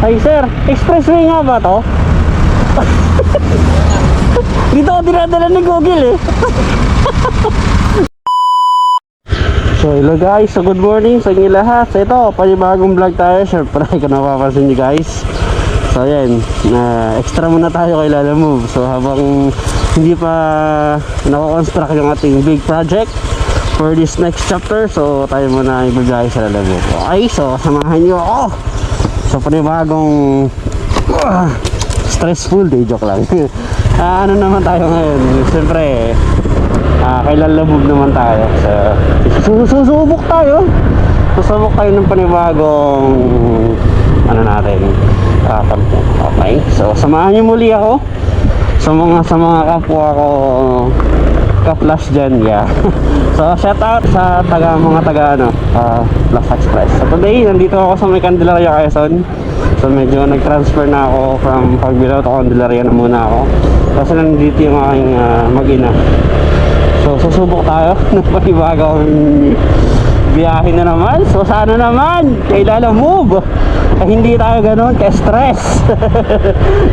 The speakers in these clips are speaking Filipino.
Ay sir, expressway nga ba to? Dito ako dinadala ni Google eh. So hello guys, so good morning sa inyo lahat. So ito, panibagong vlog tayo. Siyempre, kung napapansin nyo guys. So ayan, extra muna tayo kay Lala Move. So habang hindi pa nako-construct yung ating big project for this next chapter, so tayo muna ibigay sa Lala Move. Okay, so samahan nyo ako sa panibagong stressful day, joke lang. Ano naman tayo ngayon? Siyempre, kay Lala Move naman tayo. So, susubok tayo. Susubok tayo ng panibagong ano natin. Okay, so samahan niyo muli ako sa mga kapwa ko ka-Plus dyan, yeah. So shout out sa mga taga Plus Express. So today nandito ako sa may Candelaria, Quezon. So medyo nag-transfer na ako from Pagbilao to Candelaria na muna ako kasi nandito yung aking mag-ina. So susubok tayo ng panibagong biyahe na naman. So sana naman kay Lala Move hindi tayo ganoon ka-stress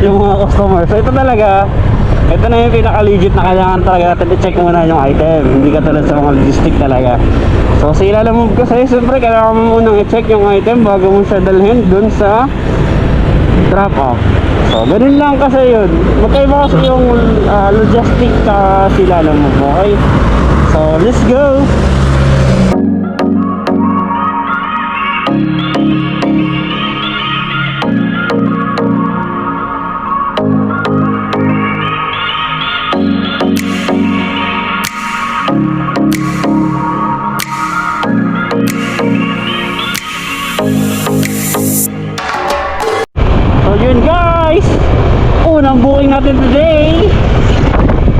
yung mga customer. So ito talaga, ito na yung pinaka-legit na kailangan talaga natin i-check muna yung item. Hindi ka tulad sa mga logistic talaga. So sa Lala Move kasi siyempre kailangan mo munang i-check yung item bago mo siya dalhin dun sa drop off. So ganun lang kasi yun. Magkaiba kasi yung logistic sa Lala Move. Okay, so let's go. Unang booking natin today.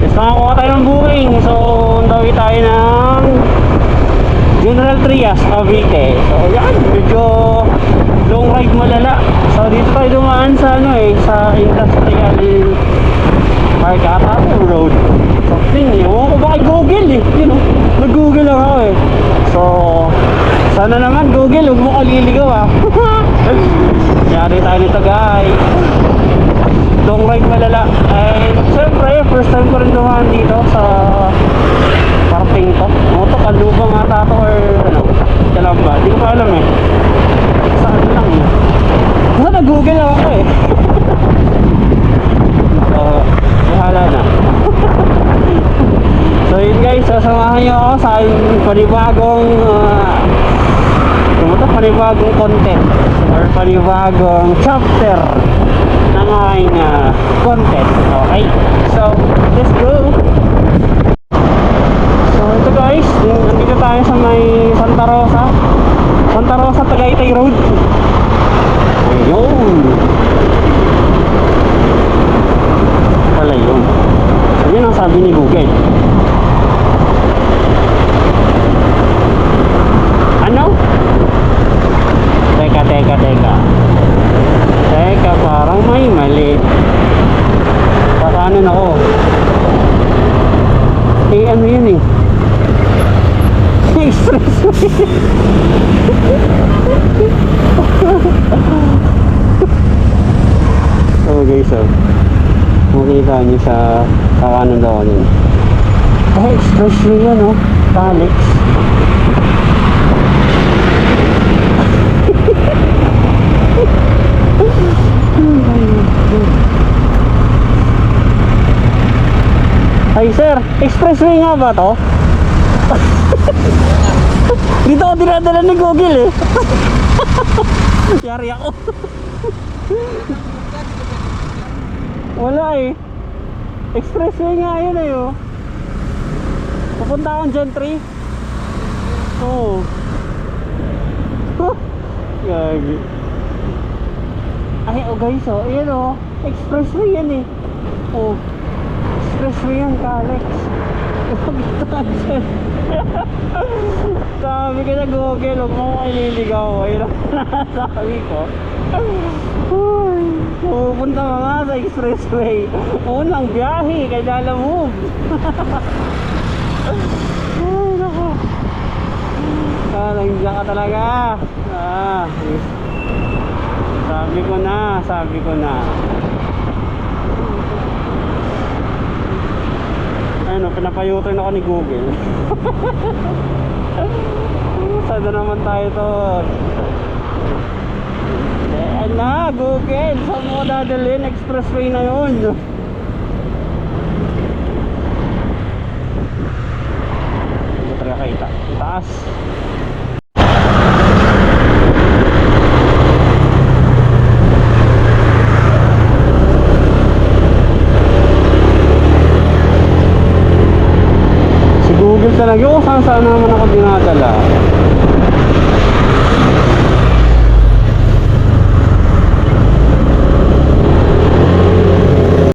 Yes, nakakuha tayo ng booking. So, dawi tayo ng General Trias, Cavite. So, yan, medyo long ride malala. So, dito tayo dumaan sa sa Industrial Park ata Road. Something, ewan ko ba kay Google eh. Nag-Google lang ako eh. So, sana naman Google, huwag mo kaliligaw Yari tayo nito guys. Long ride malala. And siyempre, first time ko rin dumaan dito sa parting to. Ito, Kalubang ata to or Kalamba. Hindi ko pa alam eh. Saan lang eh. Basta nag-Google ako eh. So, bahala na. So yun guys, sasamahan nyo ako sa panibagong content or panibagong chapter ng aking content. Okay, so let's go. So ito guys, nandito tayo sa may Santa Rosa Tagaytay Road. Ayun pala yun. So yun ang sabi ni Google. Ano? Teka, parang may mali. Paano na ako? Ano yun eh? Expressway. So guys, makikita nyo sa kakanan daw yun. Expressway yan Alex. Ay sir, expressway nga ba to? Dito ako dinadala ni Google eh. Yari ako. Wala eh. Expressway nga yun eh Pupunta akong Gentry. Oo. Gagi. Ay guys ayan expressway yan eh. Expressway yan Alex. Sabi ko na Google, huwag mo ililigaw. Ayun ang sabi ko. Pupunta ka nga sa expressway. Unang biyahe kay Lala Move. Ay nako. Nandiyan ka talaga. Sabi ko na. Ayun o, pinapayutin ako ni Google. Saan na naman tayo to? Ayan na, Google. Saan mo dadalhin? Expressway na yun. Hindi talaga kita. Taas. Si Google talaga kung saan naman ako dinadala.